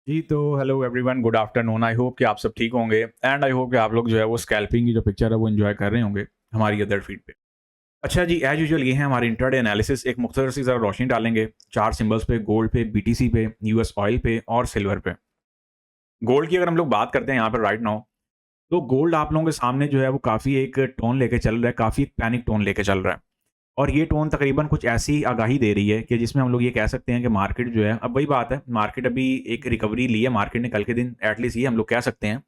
जी, तो hello everyone, good afternoon. I hope कि आप सब ठीक होंगे एंड आई होप कि आप लोग जो है वो स्कैल्पिंग की जो पिक्चर है वो एन्जॉय कर रहे होंगे हमारी अदर फीड पे। अच्छा जी, एज़ यूजुअल ये है हमारी इंट्राडे एनालिसिस। एक मुख्तसर सी ज़रा रोशनी डालेंगे 4 सिंबल्स पे, गोल्ड पे, बीटीसी पे, यूएस ऑयल पे और सिल्वर पे। गोल्ड की अगर हम लोग बात करते हैं यहाँ पे राइट नाउ, तो गोल्ड आप लोगों के सामने जो है वो काफ़ी एक टोन लेके चल रहा है, काफ़ी एक पैनिक टोन लेके चल रहा है। और ये टोन तकरीबन कुछ ऐसी आगाही दे रही है कि जिसमें हम लोग ये कह सकते हैं कि मार्केट जो है, अब वही बात है, मार्केट अभी एक रिकवरी ली है मार्केट ने कल के दिन, एटलीस्ट ये हम लोग कह सकते हैं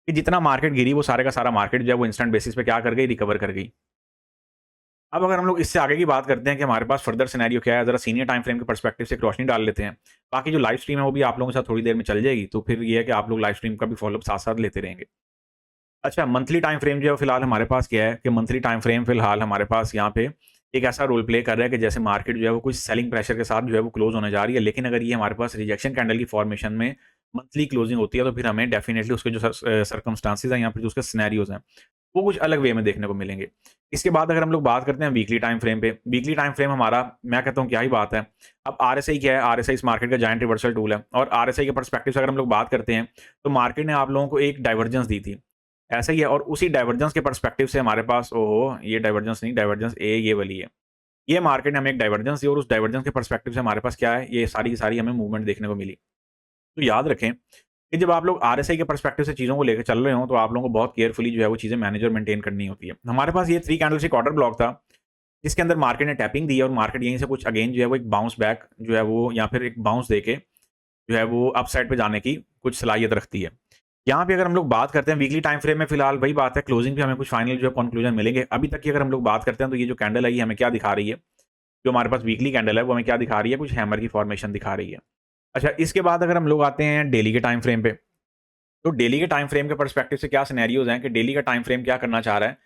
कि जितना मार्केट गिरी वो सारे का सारा मार्केट जो है वो इंस्टेंट बेसिस पे क्या कर गई, रिकवर कर गई। अब अगर हम लोग इससे आगे की बात करते हैं कि हमारे पास फर्दर सिनेरियो क्या है, ज़रा सीनियर टाइम फ्रेम के पर्सपेक्टिव से एक रोशनी डाल लेते हैं। बाकी जो लाइव स्ट्रीम है वो भी आप लोगों के साथ थोड़ी देर में चल जाएगी, तो फिर ये है कि आप लोग लाइव स्ट्रीम का भी फॉलोअप साथ-साथ लेते रहेंगे। अच्छा, मंथली टाइम फ्रेम जो है फिलहाल हमारे पास क्या है कि मंथली टाइम फ्रेम फिलहाल हमारे पास यहाँ पे एक ऐसा रोल प्ले कर रहा है कि जैसे मार्केट जो है वो कुछ सेलिंग प्रेशर के साथ जो है वो क्लोज होने जा रही है। लेकिन अगर ये हमारे पास रिजेक्शन कैंडल की फॉर्मेशन में मंथली क्लोजिंग होती है तो फिर हमें डेफिनिटली उसके जो सर्कमस्टांसेस हैं या फिर जो उसके सिनेरियोज हैं वो कुछ अलग वे में देखने को मिलेंगे। इसके बाद अगर हम लोग बात करते हैं वीकली टाइम फ्रेम पे, वीकली टाइम फ्रेम हमारा, मैं कहता हूँ क्या ही बात है। अब आरएसआई क्या है, आरएसआई इस मार्केट का जायंट रिवर्सल टूल है और आरएसआई के पर्सपेक्टिव से अगर हम लोग बात करते हैं तो मार्केट ने आप लोगों को एक डाइवर्जेंस दी थी। ऐसा ही है और उसी डाइवर्जेंस के पर्सपेक्टिव से हमारे पास, ओहो! ये डाइवर्जेंस नहीं, डाइवर्जेंस ए ये वाली है। ये मार्केट ने हमें एक डाइवर्जेंस दी और उस डाइवर्जेंस के पर्सपेक्टिव से हमारे पास क्या है, ये सारी की सारी हमें मूवमेंट देखने को मिली। तो याद रखें कि जब आप लोग आरएसआई के पर्सपेक्टिव से चीज़ों को लेके चल रहे हो, तो आप लोगों को बहुत केयरफुली जो है वो चीज़ें मैनेज और मेंटेन करनी होती है। हमारे पास ये 3 कैंडलस्टिक ऑर्डर ब्लॉक था, जिसके अंदर मार्केट ने टैपिंग दी है और मार्केट यहीं से कुछ अगेन जो है वो एक बाउंस बैक जो है वो या फिर एक बाउंस देके जो है वो अपसाइड पे जाने की कुछ सलाहियत रखती है। यहाँ पे अगर हम लोग बात करते हैं वीकली टाइम फ्रेम में, फिलहाल वही बात है, क्लोजिंग पे हमें कुछ फाइनल जो है कंक्लूजन मिलेंगे। अभी तक की अगर हम लोग बात करते हैं तो ये जो कैंडल है ये हमें क्या दिखा रही है, जो हमारे पास वीकली कैंडल है वो हमें क्या दिखा रही है, कुछ हैमर की फॉर्मेशन दिखा रही है। अच्छा, इसके बाद अगर हम लोग आते हैं डेली के टाइम फ्रेम पे, तो डेली के टाइम फ्रेम के पर्सपेक्टिव से क्या सिनेरियोज हैं कि डेली का टाइम फ्रेम क्या करना चाह रहा है।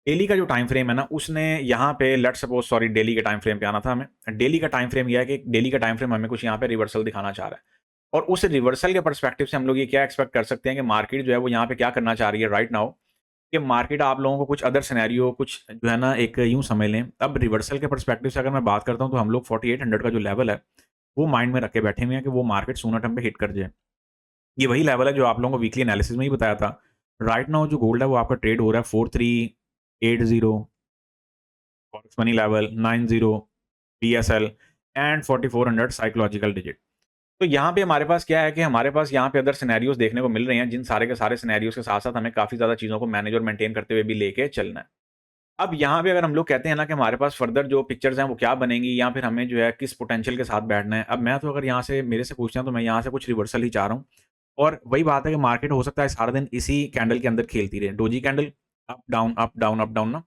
डेली का जो टाइम फ्रेम है ना, उसने यहाँ पे लेट्स सपोज, सॉरी, डेली के टाइम फ्रेम पे आना था हमें। डेली का टाइम फ्रेम यह है कि डेली का टाइम फ्रेम हमें कुछ यहाँ पे रिवर्सल दिखाना चाह रहा है और उस रिवर्सल के पर्सपेक्टिव से हम लोग ये क्या एक्सपेक्ट कर सकते हैं कि मार्केट जो है वो यहाँ पे क्या करना चाह रही है राइट नाउ, कि मार्केट आप लोगों को कुछ अदर सिनेरियो, कुछ जो है ना एक यूँ समझ लें। अब रिवर्सल के पर्सपेक्टिव से अगर मैं बात करता हूँ तो हम लोग 4800 का जो लेवल है, वो माइंड में रख के बैठे हुए हैं कि वो मार्केट सूना टर्म पे हिट कर जाए। ये वही लेवल है जो आप लोगों को वीकली एनालिसिस में ही बताया था। राइट नाउ जो गोल्ड है वो आपका ट्रेड हो रहा है 4380, forex money level 90, PSL and 4400 psychological digit. तो यहाँ पे हमारे पास क्या है कि हमारे पास यहाँ पे अदर सिनेरियोज देखने को मिल रहे हैं, जिन सारे के सारे सिनेरियोज के साथ-साथ हमें काफ़ी ज़्यादा चीज़ों को मैनेज और मेंटेन करते हुए भी लेके चलना है। अब यहाँ पे अगर हम लोग कहते हैं ना कि हमारे पास फर्दर जो पिक्चर्स हैं वो क्या बनेंगी या फिर हमें जो है किस पोटेंशियल के साथ बैठना है। अब मैं तो अगर यहाँ से मेरे से पूछते हैं तो मैं यहाँ से कुछ रिवर्सल ही चाह रहा हूँ और वही बात है कि मार्केट हो सकता है सारा दिन इसी कैंडल के अंदर खेलती रहे। Doji candle, up down, up down, up down ना,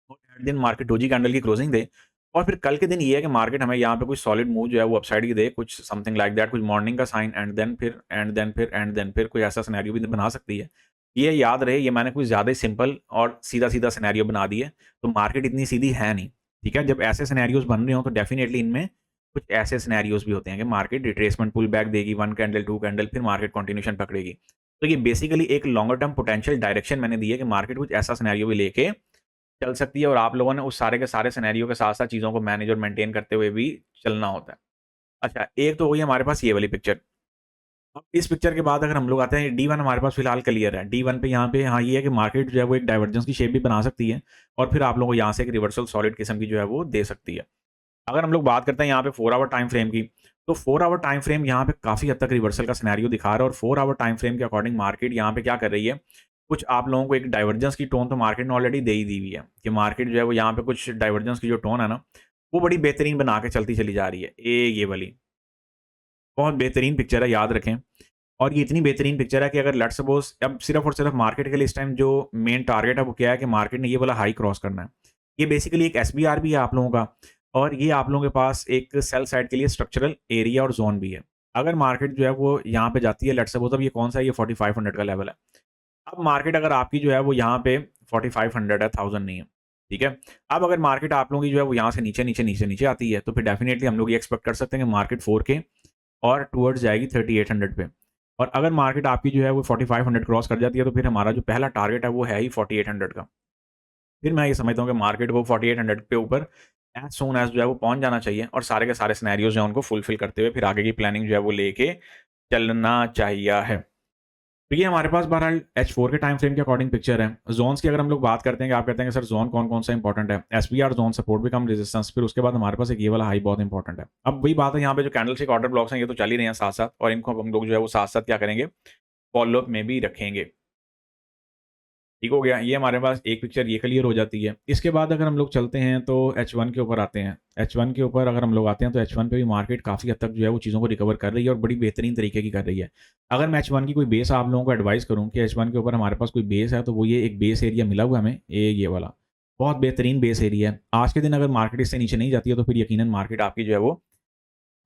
और हर दिन मार्केट डोजी कैंडल की क्लोजिंग दे और फिर कल के दिन ये है कि मार्केट हमें यहाँ पे कुछ सॉलिड मूव जो है वो अपसाइड की दे, कुछ समथिंग लाइक दैट, कुछ मॉर्निंग का साइन एंड देन फिर एंड देन फिर एंड देन फिर कोई ऐसा सिनेरियो भी बना सकती है। ये याद रहे, ये मैंने कुछ ज़्यादा ही सिंपल और सीधा-सीधा सिनेरियो बना दिए, तो मार्केट इतनी सीधी है नहीं, ठीक है? जब ऐसे सिनेरियोज़ बन रहे हों तो डेफिनिटली इनमें कुछ ऐसे सिनेरियोज़ भी होते हैं कि मार्केट रिट्रेसमेंट पुल बैक देगी, 1 कैंडल, 2 कैंडल, फिर मार्केट कंटिन्यूएशन पकड़ेगी। तो ये बेसिकली एक लॉन्गर टर्म पोटेंशियल डायरेक्शन मैंने दी है कि मार्केट कुछ ऐसा सिनेरियो भी लेके चल सकती है और आप लोगों ने उस सारे के सारे सिनेरियो के साथ-साथ चीज़ों को मैनेज और मेंटेन करते हुए भी चलना होता है। अच्छा, एक तो हुई हमारे पास ये वाली पिक्चर। अब इस पिक्चर के बाद अगर हम लोग आते हैं, D1 हमारे पास फिलहाल क्लियर है। D1 पे यहाँ पे हाँ, ये है कि मार्केट जो है वो एक डाइवर्जेंस की शेप भी बना सकती है और फिर आप लोगों को यहाँ से एक रिवर्सल सॉलिड किस्म की जो है वो दे सकती है। अगर हम लोग बात करते हैं यहाँ पे 4 आवर टाइम फ्रेम की, तो 4 आवर टाइम फ्रेम यहाँ पे काफ़ी हद तक रिवर्सल का सिनेरियो दिखा रहा है और 4 आवर टाइम फ्रेम के अकॉर्डिंग मार्केट यहाँ पे क्या कर रही है, कुछ आप लोगों को एक डाइवर्जेंस की टोन तो मार्केट ने ऑलरेडी दे ही दी हुई है कि मार्केट जो है वो यहाँ पे कुछ डाइवर्जेंस की जो टोन है ना, वो बड़ी बेहतरीन बना के चलती चली जा रही है। ये वाली बहुत बेहतरीन पिक्चर है, याद रखें। और ये इतनी बेहतरीन पिक्चर है कि अगर लेट्स सपोज़ अब सिर्फ़ और सिर्फ़ मार्केट के लिए इस टाइम जो मेन टारगेट है वो क्या है कि मार्केट ने ये वाला हाई क्रॉस करना है। ये बेसिकली एक एसबीआर भी है आप लोगों का और ये आप लोगों के पास एक सेल साइड के लिए स्ट्रक्चरल एरिया और ज़ोन भी है। अगर मार्केट जो है वो यहाँ पे जाती है, लेट्स सपोज़, अब ये कौन-सा है, ये 4500 का लेवल है। अब मार्केट अगर आपकी जो है वो यहाँ पे 4500 है, 1000 नहीं है, ठीक है? अब अगर मार्केट आप लोगों की जो है वो यहाँ से नीचे, नीचे, नीचे, नीचे आती है, तो फिर डेफ़िनिटली हम लोग ये एक्सपेक्ट कर सकते हैं कि मार्केट 4K और टुवर्ड्स जाएगी 3800 पे। और अगर मार्केट आपकी जो है वो 4500 क्रॉस कर जाती है, तो फिर हमारा जो पहला टारगेट है वो है ही 4800 का। फिर मैं ये समझता हूँ कि मार्केट को 4800 के ऊपर एज़ सून एज़ जो है वो पहुँच जाना चाहिए और सारे के सारे सिनेरियोज़ जो हैं उनको फुलफ़िल करते हुए फिर आगे की प्लानिंग जो है वो लेके चलना चाहिए है। तो ये हमारे पास बहरहाल H4 के टाइम फ्रेम के अकॉर्डिंग पिक्चर है। ज़ोन्स की अगर हम लोग बात करते हैं कि आप कहते हैं कि सर ज़ोन कौन-कौन सा इंपॉर्टेंट है? एसपीआर ज़ोन सपोर्ट भी कम रेजिस्टेंस फिर उसके बाद हमारे पास एक ये वाला हाई बहुत इंपॉर्टेंट है। अब वही बात है यहाँ पे जो कैंडलस्टिक ऑर्डर ब्लॉक्स हैं ये तो चल ही रहे हैं साथ-साथ और इनको अब हम लोग जो है वो साथ-साथ क्या करेंगे? फ़ॉलो अप में भी रखेंगे। ठीक हो गया। ये हमारे पास एक पिक्चर ये क्लियर हो जाती है। इसके बाद अगर हम लोग चलते हैं तो H1 के ऊपर आते हैं। H1 के ऊपर अगर हम लोग आते हैं तो H1 पे भी मार्केट काफ़ी हद तक जो है वो चीज़ों को रिकवर कर रही है और बड़ी बेहतरीन तरीके की कर रही है। अगर मैं H1 की कोई बेस आप लोगों को एडवाइस करूँ कि H1 के ऊपर हमारे पास कोई बेस है तो वो ये एक बेस एरिया मिला हुआ है हमें, ये वाला। बहुत बेहतरीन बेस एरिया है। आज के दिन अगर मार्केट इससे नीचे नहीं जाती है तो फिर यकीनन मार्केट आपकी जो है वो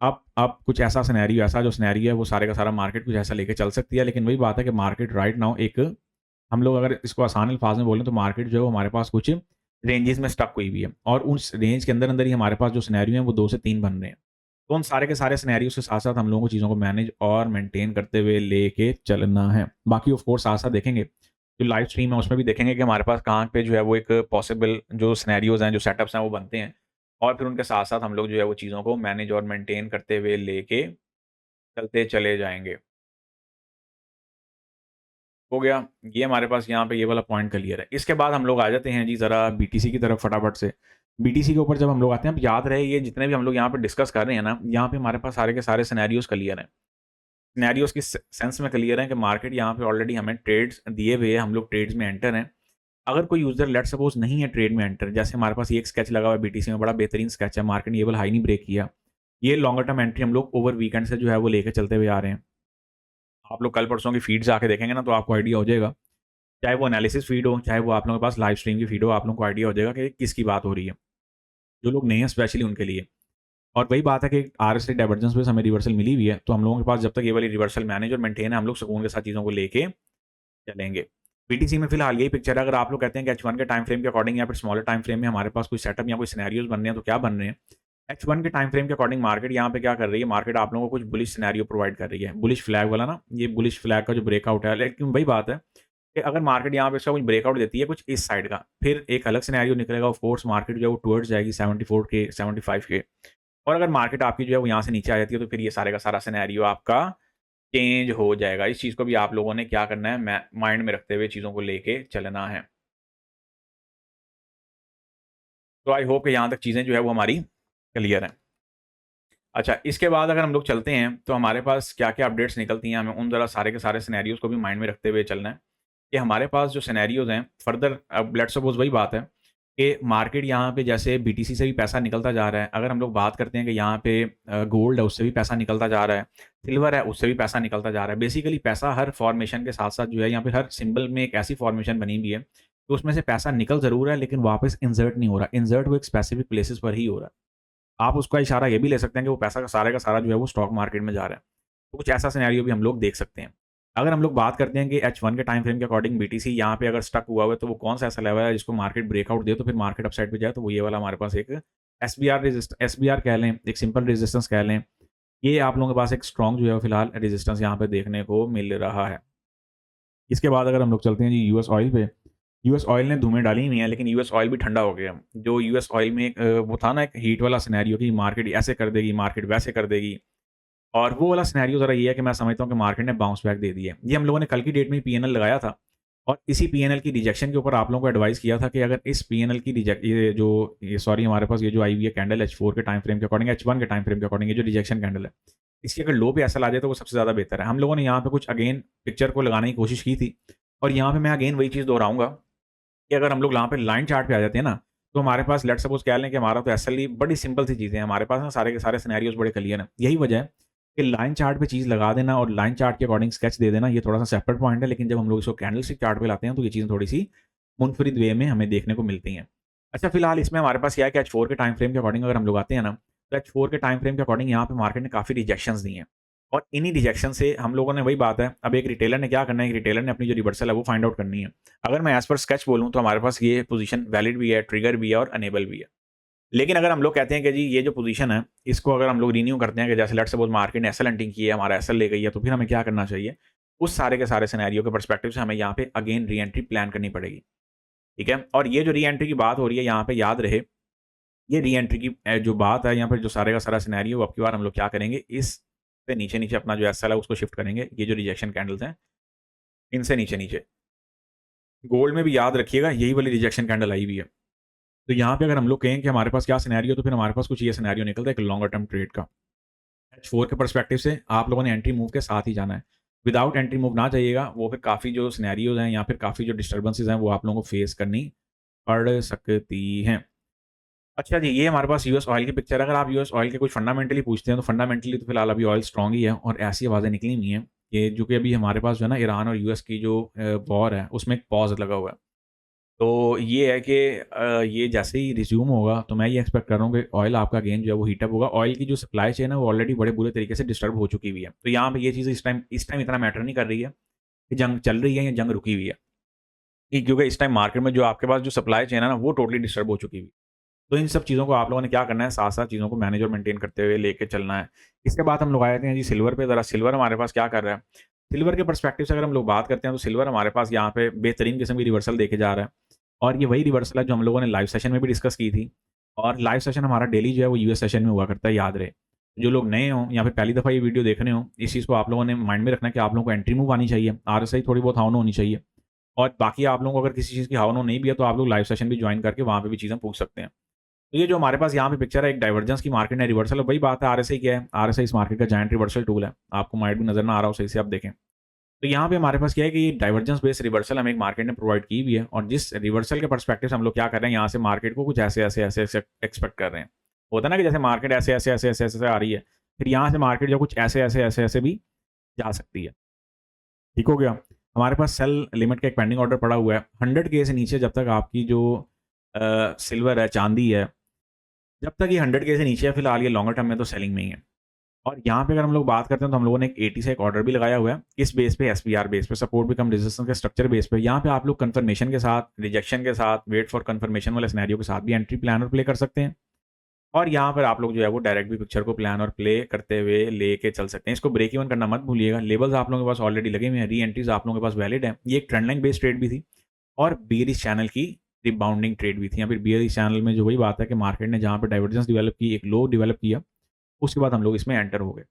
अब कुछ ऐसा सिनेरियो ऐसा जो सिनेरियो है वो सारे का सारा मार्केट कुछ ऐसा लेके चल सकती है। लेकिन वही बात है कि मार्केट राइट नाउ एक हम लोग अगर इसको आसान अल्फाज में बोलें तो मार्केट जो है वो हमारे पास कुछ रेंजेस में स्टक हुई हुई है और उस रेंज के अंदर ही हमारे पास जो सिनेरियो हैं वो 2 से 3 बन रहे हैं। तो उन सारे के सारे सिनेरियो के साथ-साथ हम लोगों को चीज़ों को मैनेज और मेंटेन करते हुए लेके चलना है। बाकी ऑफ कोर्स साथ-साथ देखेंगे, जो लाइव स्ट्रीम है उसमें भी देखेंगे कि हमारे पास कहाँ पे जो है वो एक पॉसिबल जो सिनेरियोज़ हैं, जो सेटअप्स हैं वो बनते हैं और फिर उनके साथ-साथ हम लोग जो है वो चीज़ों को मैनेज और मेंटेन करते हुए लेके चलते चले जाएँगे। हो गया। ये हमारे पास यहाँ पे ये वाला पॉइंट क्लियर है। इसके बाद हम लोग आ जाते हैं जी ज़रा बीटीसी की तरफ फटाफट से। बीटीसी के ऊपर जब हम लोग आते हैं, अब याद रहे ये जितने भी हम लोग यहाँ पे डिस्कस कर रहे हैं ना, यहाँ पे हमारे पास सारे के सारे सिनेरियोज़ क्लियर हैं। सिनेरियोज़ की सेंस में क्लियर है कि मार्केट यहाँ पे ऑलरेडी हमें ट्रेड्स दिए हुए हैं, हम लोग ट्रेड्स में एंटर हैं। अगर कोई यूज़र लेट्स सपोज़ नहीं है ट्रेड में एंटर, जैसे हमारे पास ये एक स्केच लगा हुआ है बीटीसी में, बड़ा बेहतरीन स्केच है, मार्केट ने ये वाला हाई नहीं ब्रेक किया। ये लॉन्गर टर्म एंट्री हम लोग ओवर वीकेंड से जो है वो लेके चलते हुए आ रहे हैं। आप लोग कल परसों की फीड जाके देखेंगे ना तो आपको आइडिया हो जाएगा। चाहे वो एनालिसिस फीड हो, चाहे वो आप लोगों के पास लाइव स्ट्रीम की फीड हो, आप लोगों को आइडिया हो जाएगा कि किसकी बात हो रही है। जो लोग नए हैं स्पेशली उनके लिए। और वही बात है कि आरएसआई डाइवर्जेंस पे हमें रिवर्सल मिली हुई है, तो हम लोगों के पास जब तक ये वाली रिवर्सल मैनेज और मेंटेन है, हम लोग सुकून के साथ चीज़ों को लेके चलेंगे। बीटीसी में फिलहाल यही पिक्चर है। अगर आप लोग कहते हैं कि H1 के टाइम फ्रेम के अकॉर्डिंग या फिर स्मॉलर टाइम फ्रेम में हमारे पास कोई सेटअप या कोई सिनेरियोज़ बन रहे हैं, तो क्या बन रहे हैं? H1 के टाइम फ्रेम के अकॉर्डिंग मार्केट यहाँ पे क्या कर रही है? मार्केट आप लोगों को कुछ बुलिश सिनेरियो प्रोवाइड कर रही है। बुलिश फ्लैग वाला ना, ये बुलिश फ्लैग का जो ब्रेकआउट है, लेकिन वही बात है कि अगर मार्केट यहाँ पे इसका कुछ ब्रेकआउट देती है कुछ इस साइड का, फिर एक अलग सिनेरियो निकलेगा। ऑफ कोर्स मार्केट जो है वो टुवर्ड्स जाएगी 74 के, 75 के। और अगर मार्केट आपकी जो है वो यहाँ से नीचे आ जाती है, तो फिर ये सारे का सारा सिनेरियो आपका चेंज हो जाएगा। इस चीज़ को भी आप लोगों ने क्या करना है, माइंड में रखते हुए चीज़ों को लेके चलना है। तो आई होप कि यहाँ तक चीज़ें जो है वो हमारी क्लियर हैं। अच्छा, इसके बाद अगर हम लोग चलते हैं, तो हमारे पास क्या-क्या अपडेट्स निकलती हैं, हमें उन ज़रा सारे के सारे सिनेरियोज़ को भी माइंड में रखते हुए चलना है, कि हमारे पास जो सिनेरियोज़ हैं, फर्दर अब लेट्स सपोज़ वही बात है कि मार्केट यहाँ पे जैसे बीटीसी से भी पैसा निकलता जा रहा है। अगर हम लोग बात करते हैं कि यहाँ पे गोल्ड है, उससे भी पैसा निकलता जा रहा है, सिल्वर है, उससे भी पैसा निकलता जा रहा है। बेसिकली पैसा हर फॉर्मेशन के साथ-साथ जो है, यहाँ पे हर सिंबल में एक ऐसी फॉर्मेशन बनी हुई है, कि उसमें से पैसा निकल ज़रूर रहा है, लेकिन वापस इंसर्ट नहीं हो रहा। इंसर्ट वो एक स्पेसिफिक प्लेसेस पर ही हो रहा है। आप उसका इशारा ये भी ले सकते हैं कि वो पैसा का सारा जो है वो स्टॉक मार्केट में जा रहा है। तो कुछ ऐसा सिनेरियो भी हम लोग देख सकते हैं। अगर हम लोग बात करते हैं कि H1 के टाइम फ्रेम के अकॉर्डिंग बीटीसी यहाँ पे अगर स्टक हुआ हुआ है, तो वो कौन-सा ऐसा लेवल है जिसको मार्केट ब्रेकआउट दे तो फिर मार्केट अपसाइड पे जाए, तो वो ये वाला हमारे पास एक एसबीआर कह लें, एक सिंपल रेजिस्टेंस कह लें। ये आप लोगों के पास एक स्ट्रॉन्ग जो है फिलहाल रेजिस्टेंस यहाँ पे देखने को मिल रहा है। इसके बाद अगर हम लोग चलते हैं जी यूएस ऑयल पे। यूएस ऑयल ने धूमें डाली हुई हैं, लेकिन यूएस ऑयल भी ठंडा हो गया। जो यूएस ऑयल में एक वो था ना एक हीट वाला सिनेरियो कि मार्केट ऐसे कर देगी, मार्केट वैसे कर देगी। और वो वाला सिनेरियो ज़रा ये है कि मैं समझता हूँ कि मार्केट ने बाउंस बैक दे दिया है। ये हम लोगों ने कल की डेट में पीएनएल लगाया था और इसी पीएनएल की रिजेक्शन के ऊपर आप लोगों को एडवाइस किया था कि अगर इस पीएनएल की रिजेक्ट ये सॉरी हमारे पास ये जो आई हुई है कैंडल H4 के टाइम फ्रेम के अकॉर्डिंग, H1 के टाइम फ्रेम के अकॉर्डिंग ये जो रिजेक्शन कैंडल है, इसकी अगर लो पे ऐसा आ जाए तो वो सबसे ज़्यादा बेहतर है। हम लोगों ने यहाँ पे कुछ अगेन पिक्चर को लगाने की कोशिश की थी और यहाँ पे मैं अगेन वही चीज़ दोहराऊँगा कि अगर हम लोग यहाँ पे लाइन चार्ट पे आ जाते हैं ना, तो हमारे पास लेट्स सपोज़ कह लें कि हमारा तो एसएलई बड़ी सिंपल सी चीज़ें हैं, हमारे पास ना सारे के सारे सिनेरियोज़ बड़े क्लियर हैं। यही वजह है कि लाइन चार्ट पे चीज़ लगा देना और लाइन चार्ट के अकॉर्डिंग स्केच दे देना, ये थोड़ा-सा सेपरेट पॉइंट है, लेकिन जब हम लोग इसको कैंडलस्टिक चार्ट पे लाते हैं, तो ये चीज़ें थोड़ी-सी मुनफरिद वे में हमें देखने को मिलती हैं। अच्छा, फिलहाल इसमें हमारे पास क्या है कि H4 के टाइम फ्रेम के अकॉर्डिंग अगर हम लोग आते हैं ना, तो H4 के टाइम फ्रेम के अकॉर्डिंग यहाँ पे मार्केट ने काफ़ी रिजेक्शंस दी हैं और इन्हीं रिजेक्शन से हम लोगों ने वही बात है, अब एक रिटेलर ने क्या करना है, एक रिटेलर ने अपनी जो रिवर्सल है, वो फाइंड आउट करनी है। अगर मैं एज़ पर स्केच बोलूँ, तो हमारे पास ये पोज़ीशन वैलिड भी है, ट्रिगर भी है और अनेबल भी है। लेकिन अगर हम लोग कहते हैं कि जी ये जो पोजीशन है, इसको अगर हम लोग रिन्यू करते हैं कि जैसे लेट्स सपोज़ मार्केट ने एसएल हंटिंग की है, हमारा एसएल ले गई है, तो फिर हमें क्या करना चाहिए? उस सारे के सारे सिनेरियो के पर्सपेक्टिव से हमें यहाँ पे अगेन री-एंट्री प्लान करनी पड़ेगी, ठीक है? और ये जो री-एंट्री की बात हो रही है, यहाँ पे याद रहे, ये री-एंट्री की जो बात है, यहाँ पे जो सारे का सारा सिनेरियो अब की बार हम लोग क्या करेंगे, इस से नीचे नीचे अपना जो एसएल है उसको शिफ्ट करेंगे। ये जो रिजेक्शन कैंडल्स हैं इनसे नीचे नीचे गोल्ड में भी याद रखिएगा यही वाली रिजेक्शन कैंडल आई हुई है। तो यहाँ पे अगर हम लोग कहें कि हमारे पास क्या सिनेरियो, तो फिर हमारे पास कुछ ये सिनेरियो निकलता है एक लॉन्गर टर्म ट्रेड का। H4 के पर्सपेक्टिव से आप लोगों ने एंट्री मूव के साथ ही जाना है। विदाउट एंट्री मूव ना जाइएगा, वो फिर काफ़ी जो सिनेरियोज हैं या फिर काफ़ी जो डिस्टर्बेंसेस हैं वो आप लोगों को फेस करनी पड़ सकती हैं। अच्छा जी, ये हमारे पास यूएस ऑयल की पिक्चर है। अगर आप यूएस ऑयल के कुछ फंडामेंटली पूछते हैं तो फंडामेंटली तो फिलहाल अभी ऑयल स्ट्रॉन्ग ही है और ऐसी आवाज़ें निकली हुई हैं कि जो कि अभी हमारे पास जो है ना ईरान और यूएस की जो वॉर है उसमें एक पॉज़ लगा हुआ है। तो ये है कि ये जैसे ही रिज़्यूम होगा तो मैं ये एक्सपेक्ट कर रहा हूँ कि ऑयल आपका अगेन जो है वो हीट अप होगा। ऑयल की जो सप्लाई चेन है वो ऑलरेडी बड़े बुरे तरीके से डिस्टर्ब हो चुकी हुई है। तो यहाँ पे ये चीज़ इस टाइम इतना मैटर नहीं कर रही है कि जंग चल रही है या जंग रुकी हुई है। कि क्योंकि इस टाइम मार्केट में जो आपके पास जो सप्लाई चेन है ना वो टोटली डिस्टर्ब हो चुकी हुई है। तो इन सब चीज़ों को आप लोगों ने क्या करना है, साथ-साथ चीज़ों को मैनेज और मेंटेन करते हुए लेके चलना है। इसके बाद हम लोग आ जाते हैं जी सिल्वर पे। ज़रा सिल्वर हमारे पास क्या कर रहा है? सिल्वर के पर्सपेक्टिव से अगर हम लोग बात करते हैं तो सिल्वर हमारे पास यहाँ पे बेहतरीन किस्म की रिवर्सल देके जा रहा है। और ये वही रिवर्सल है जो हम लोगों ने लाइव सेशन में भी डिस्कस की थी। और लाइव सेशन हमारा डेली जो है वो यूएस सेशन में हुआ करता है, याद रहे। जो लोग नए हों या फिर पहली दफ़ा ये वीडियो देख रहे हों, इस चीज़ को आप लोगों ने माइंड में रखना है कि आप लोगों को एंट्री मूव आनी चाहिए, आरएसआई थोड़ी बहुत हाउ नो होनी चाहिए। और बाकी आप लोगों को अगर किसी चीज़ की हाउ नो नहीं भी है तो आप लोग लाइव सेशन भी जॉइन करके वहाँ पे भी चीज़ें पूछ सकते हैं। तो ये जो हमारे पास यहाँ पे पिक्चर है एक डाइवर्जेंस की मार्केट है, रिवर्सल है, वही बात है। आरएसआई क्या है? आरएसआई इस मार्केट का जायंट रिवर्सल टूल है। आपको माइंड में नज़र ना आ रहा हो, सही से आप देखें। तो यहाँ पे हमारे पास क्या है कि डाइवर्जेंस बेस्ड रिवर्सल हमें एक मार्केट ने प्रोवाइड की हुई है और जिस रिवर्सल के पर्सपेक्टिव से हम लोग क्या कर रहे हैं, यहाँ से मार्केट को कुछ ऐसे एक्सपेक्ट कर रहे हैं। होता है ना कि जैसे मार्केट ऐसे आ रही है, फिर यहाँ से मार्केट जो कुछ ऐसे भी जा सकती है। ठीक हो गया? हमारे पास सेल लिमिट का एक पेंडिंग ऑर्डर पड़ा हुआ है। 100 के से नीचे जब तक आपकी जो सिल्वर है, चांदी है, जब तक ये 100 के से नीचे है, फिलहाल ये लॉन्गर टर्म में तो सेलिंग में ही है। और यहाँ पे अगर हम लोग बात करते हैं तो हम लोगों ने एक 80 से एक ऑर्डर भी लगाया हुआ है। किस बेस पे? एसपीआर बेस पे, सपोर्ट भी कम रेजिस्टेंस के स्ट्रक्चर बेस पे। यहाँ पे आप लोग कन्फर्मेशन के साथ, रिजेक्शन के साथ, वेट फॉर कन्फर्मेशन वाले सिनेरियो के साथ भी एंट्री प्लान और प्ले कर सकते हैं। और यहाँ पर आप लोग जो है वो डायरेक्ट भी पिक्चर को प्लान और प्ले करते हुए लेके चल सकते हैं। इसको ब्रेक इवन करना मत भूलिएगा। लेवल्स आप लोगों के पास ऑलरेडी लगे हुए हैं, री एंट्रीज आप लोगों के पास वैलिड है। ये एक ट्रेंड लाइन बेस्ड ट्रेड भी थी और बेयरिश चैनल की रिबाउंडिंग ट्रेड भी थी। या फिर बेयरिश चैनल में जो वही बात है कि मार्केट ने जहाँ पे डाइवर्जेंस डेवलप की, एक लो डेवलप किया, उसके बाद हम लोग इसमें एंटर हो गए।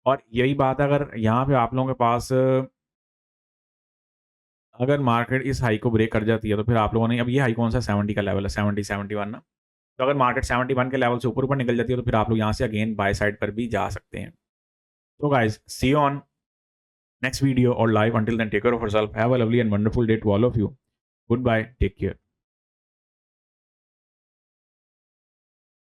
और यही बात है, अगर यहाँ पे आप लोगों के पास अगर मार्केट इस हाई को ब्रेक कर जाती है तो फिर आप लोगों ने, अब ये हाई कौन सा 70 का लेवल है, 70 71 ना। तो अगर मार्केट 71 के लेवल से ऊपर ऊपर निकल जाती है तो फिर आप लोग यहाँ से अगेन बाय साइड पर भी जा सकते हैं। तो guys, see you on next video और live. Until then take care of yourself, have a lovely and wonderful day to all of you. Good bye, take care.